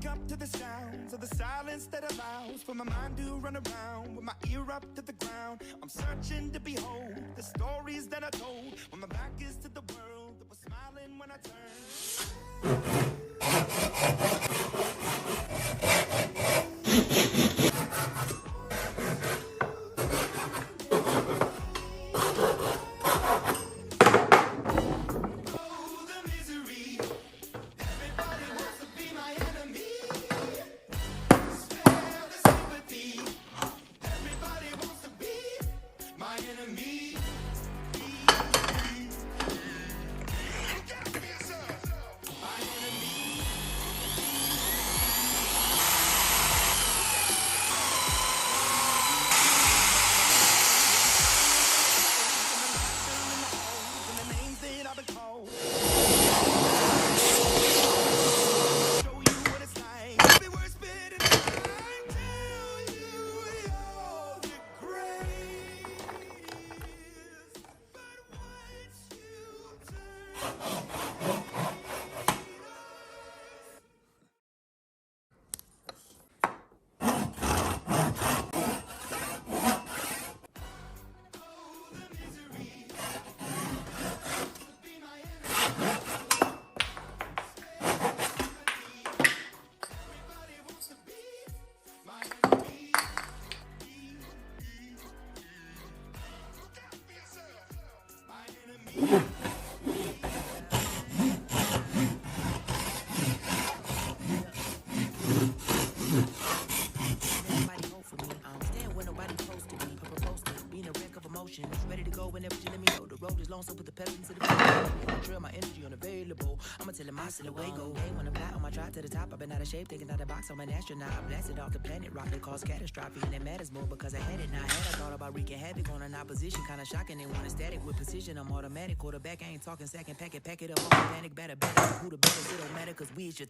wake up to the sounds of the silence that allows for my mind to run around with my ear up to the ground. I'm searching to behold the stories that I told when my back is to the world that was smiling when I turned. Ready to go whenever you let me know. The road is long, so put the pedal into the car. Trail my energy unavailable. I'ma tell him my silhouette go. Hey, when I fly on my drive to the top, I've been out of shape, thinking out the box. I'm an astronaut. I blasted off the planet rock that caused catastrophe, and it matters more because I had it. Now I thought about wreaking havoc on an opposition, kinda shocking. They want a static with precision. I'm automatic quarterback. I ain't talking second pack it up. All panic, better. Who the better? It don't matter, cause we is your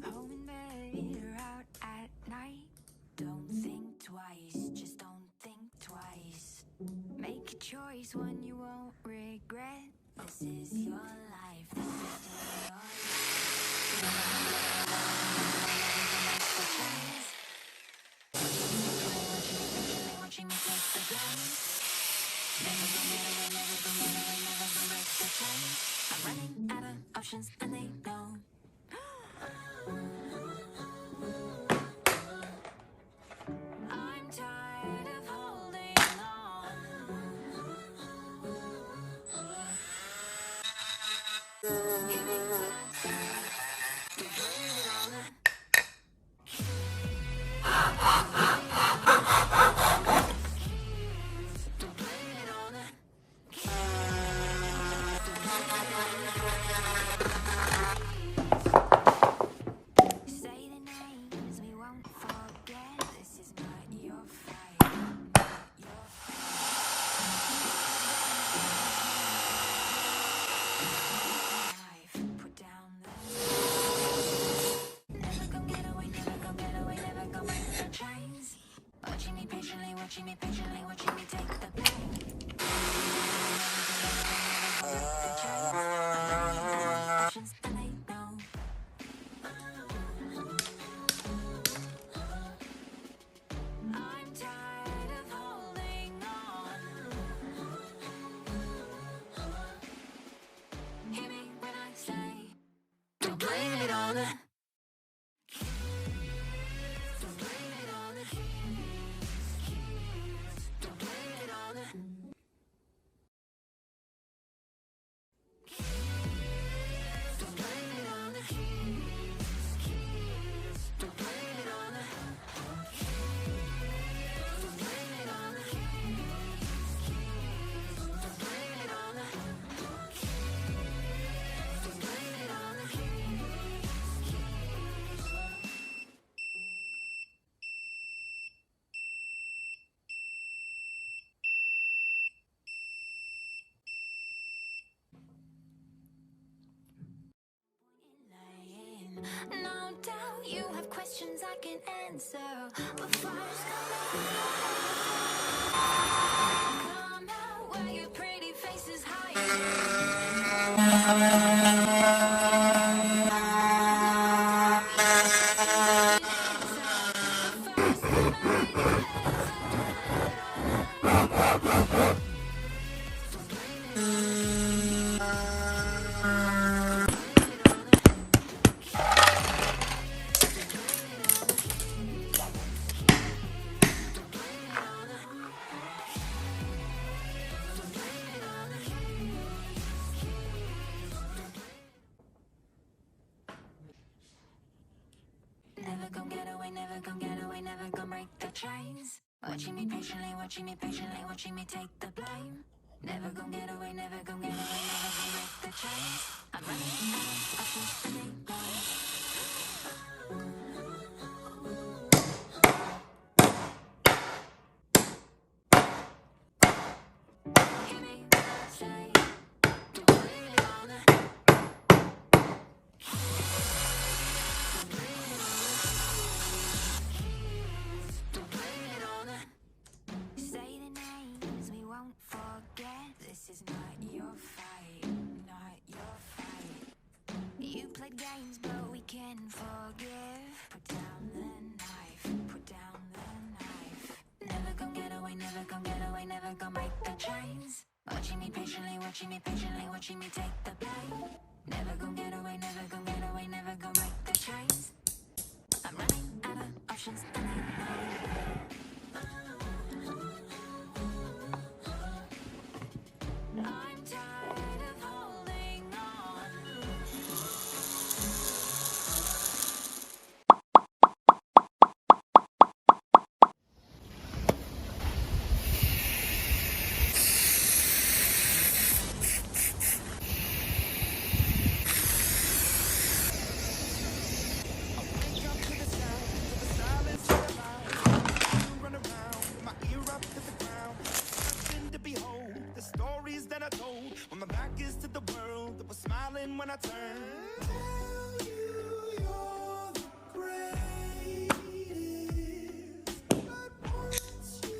Home there out at night. Don't think twice, just don't think twice. Make a choice, one you won't regret. This is your life, this is your watching me take the guns. Never break the chains. I'm running out of options and they know. I'm tired of holding on. Give me to blame it on the to blame it on the say the names we won't forget. This is not your fight, not your fight. Put down the never come get away, never come get away, never come break the chains. Watching me patiently, watching me patiently, watching me take the pain. Options and they know. I'm tired of holding on. Hear me when I say, don't blame it on the. Don't blame it on the. Don't blame it on the. doubt you have questions I can answer. But first, come out where your pretty face is never gon' get away, never gon' get away, never gon' break the chains. Watching me patiently, watching me patiently, watching me take the blame. Never gon' get away, never gon' get away, never gon' break the chains. I'm running out of options to make Hear me say, do I really wanna? Say the names we won't forget. This is not your fight, not your fight. You played games, but we can forgive. Put down the knife, put down the knife. Never gon' get away, never gon' get away, never gon' break the chains. Watching me patiently, watching me patiently, watching me take the blame. Never gon' get away, never gon' get away, never gon' break the chains. I'm running out of options and I I'm tired of holding on. Wake up to the sound of the silence that allows you run around with my ear up to the ground. Something to behold, the stories that I told when my back is to the world that was smiling when I turned. Tell you you're the greatest, but once you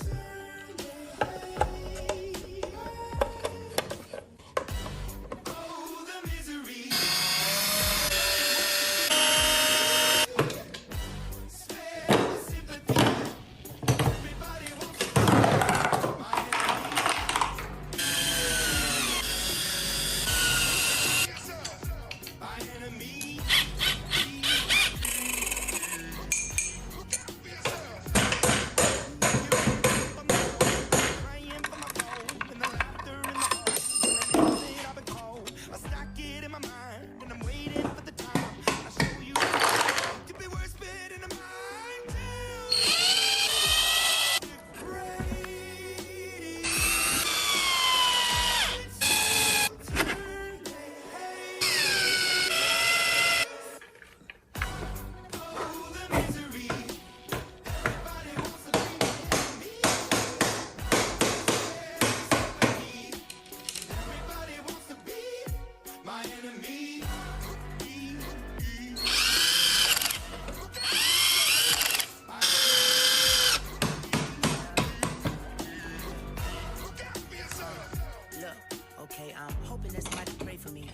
turn away, oh, the misery. Okay, I'm hoping that somebody pray for me.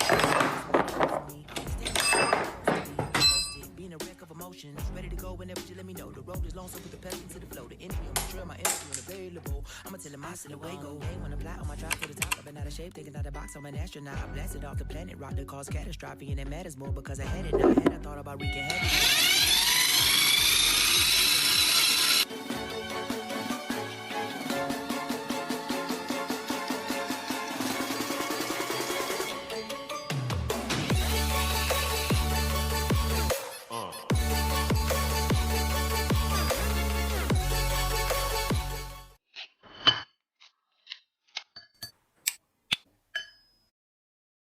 Being a wreck of emotions, ready to go whenever you let me know. The road is long, so put the pedal into the flow. The energy on the trail, my energy unavailable. I'ma tell him I still away go. Hey, when I fly on my drive to the top, I've been out of shape, thinking out the box. I'm an astronaut. I blasted off the planet, rock that caused catastrophe, and it matters more because I had it. Now I thought about wreaking havoc.